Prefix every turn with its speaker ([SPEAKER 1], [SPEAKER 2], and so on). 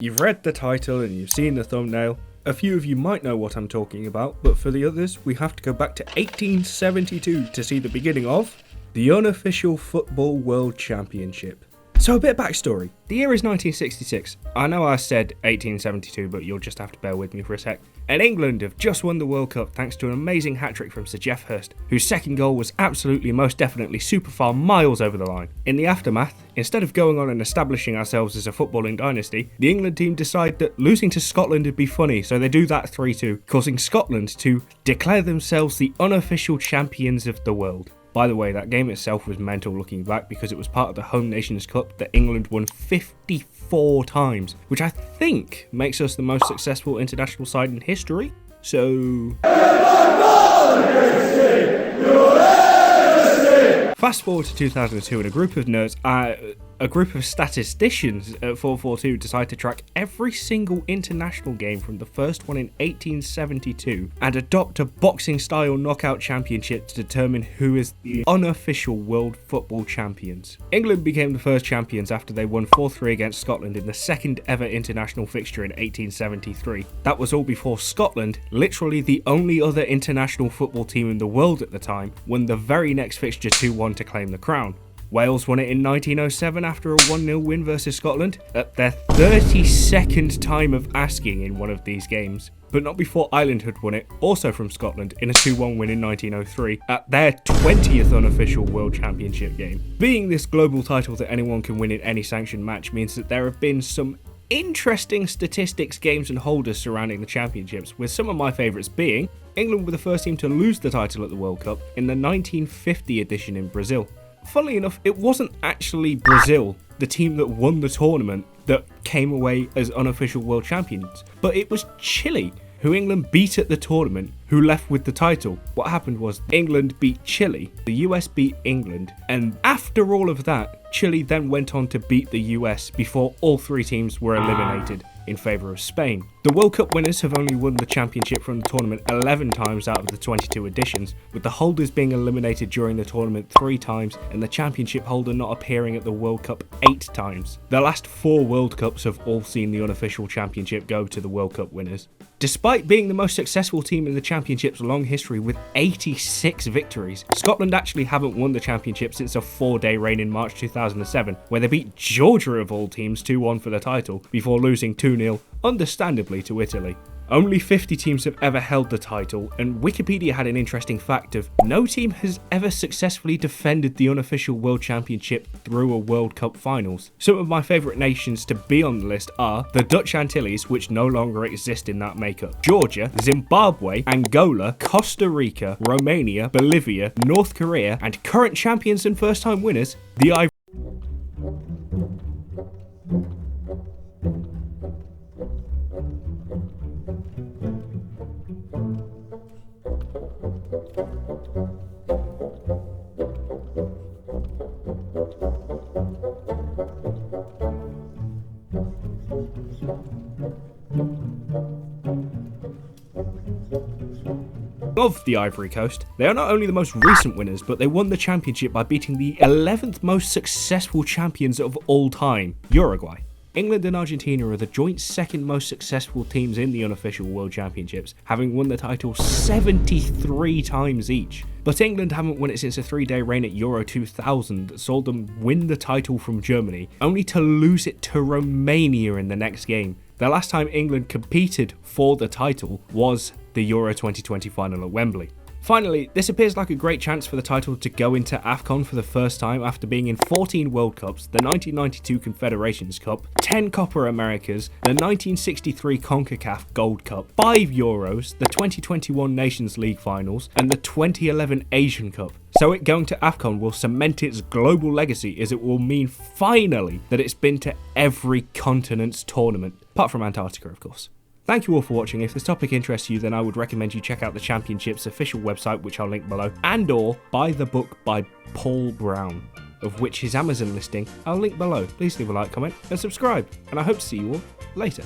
[SPEAKER 1] You've read the title and you've seen the thumbnail. A few of you might know what I'm talking about, but for the others, we have to go back to 1872 to see the beginning of the unofficial Football World Championship. So a bit of backstory. The year is 1966. I know I said 1872, but you'll just have to bear with me for a sec. And England have just won the World Cup thanks to an amazing hat-trick from Sir Geoff Hurst, whose second goal was absolutely most definitely super far miles over the line. In the aftermath, instead of going on and establishing ourselves as a footballing dynasty, the England team decide that losing to Scotland would be funny, so they do that 3-2, causing Scotland to declare themselves the unofficial champions of the world. By the way, that game itself was mental looking back because it was part of the Home Nations Cup that England won 54 times, which I think makes us the most successful international side in history. So fast forward to 2002 and a group of nerds, a group of statisticians at 442 decide to track every single international game from the first one in 1872 and adopt a boxing style knockout championship to determine who is the unofficial world football champions. England became the first champions after they won 4-3 against Scotland in the second ever international fixture in 1873. That was all before Scotland, literally the only other international football team in the world at the time, won the very next fixture 2-1 to claim the crown. Wales won it in 1907 after a 1-0 win versus Scotland, at their 32nd time of asking in one of these games. But not before Ireland had won it, also from Scotland, in a 2-1 win in 1903, at their 20th unofficial World Championship game. Being this global title that anyone can win in any sanctioned match means that there have been some interesting statistics, games and holders surrounding the championships, with some of my favourites being England were the first team to lose the title at the World Cup in the 1950 edition in Brazil. Funnily enough, it wasn't actually Brazil, the team that won the tournament, that came away as unofficial world champions, but it was Chile, who England beat at the tournament, who left with the title. What happened was England beat Chile, the US beat England, and after all of that, Chile then went on to beat the US before all three teams were eliminated in favour of Spain. The World Cup winners have only won the championship from the tournament 11 times out of the 22 editions, with the holders being eliminated during the tournament 3 times and the championship holder not appearing at the World Cup 8 times. The last 4 World Cups have all seen the unofficial championship go to the World Cup winners. Despite being the most successful team in the championship's long history with 86 victories, Scotland actually haven't won the championship since a 4-day reign in March 2007, where they beat Georgia of all teams 2-1 for the title, before losing 2-0, understandably, to Italy. Only 50 teams have ever held the title, and Wikipedia had an interesting fact of no team has ever successfully defended the unofficial World Championship through a World Cup finals. Some of my favourite nations to be on the list are the Dutch Antilles, which no longer exist in that makeup, Georgia, Zimbabwe, Angola, Costa Rica, Romania, Bolivia, North Korea, and current champions and first time winners, the Ivory. Of the Ivory Coast, they are not only the most recent winners, but they won the championship by beating the 11th most successful champions of all time, Uruguay. England and Argentina are the joint second most successful teams in the unofficial World Championships, having won the title 73 times each. But England haven't won it since a 3-day reign at Euro 2000 that saw them win the title from Germany, only to lose it to Romania in the next game. The last time England competed for the title was the Euro 2020 final at Wembley. Finally, this appears like a great chance for the title to go into AFCON for the first time after being in 14 World Cups, the 1992 Confederations Cup, 10 Copa Americas, the 1963 CONCACAF Gold Cup, 5 Euros, the 2021 Nations League Finals, and the 2011 Asian Cup. So it going to AFCON will cement its global legacy, as it will mean finally that it's been to every continent's tournament, apart from Antarctica of course. Thank you all for watching. If this topic interests you, then I would recommend you check out the Championship's official website, which I'll link below, and or buy the book by Paul Brown, of which his Amazon listing I'll link below. Please leave a like, comment and subscribe, and I hope to see you all later.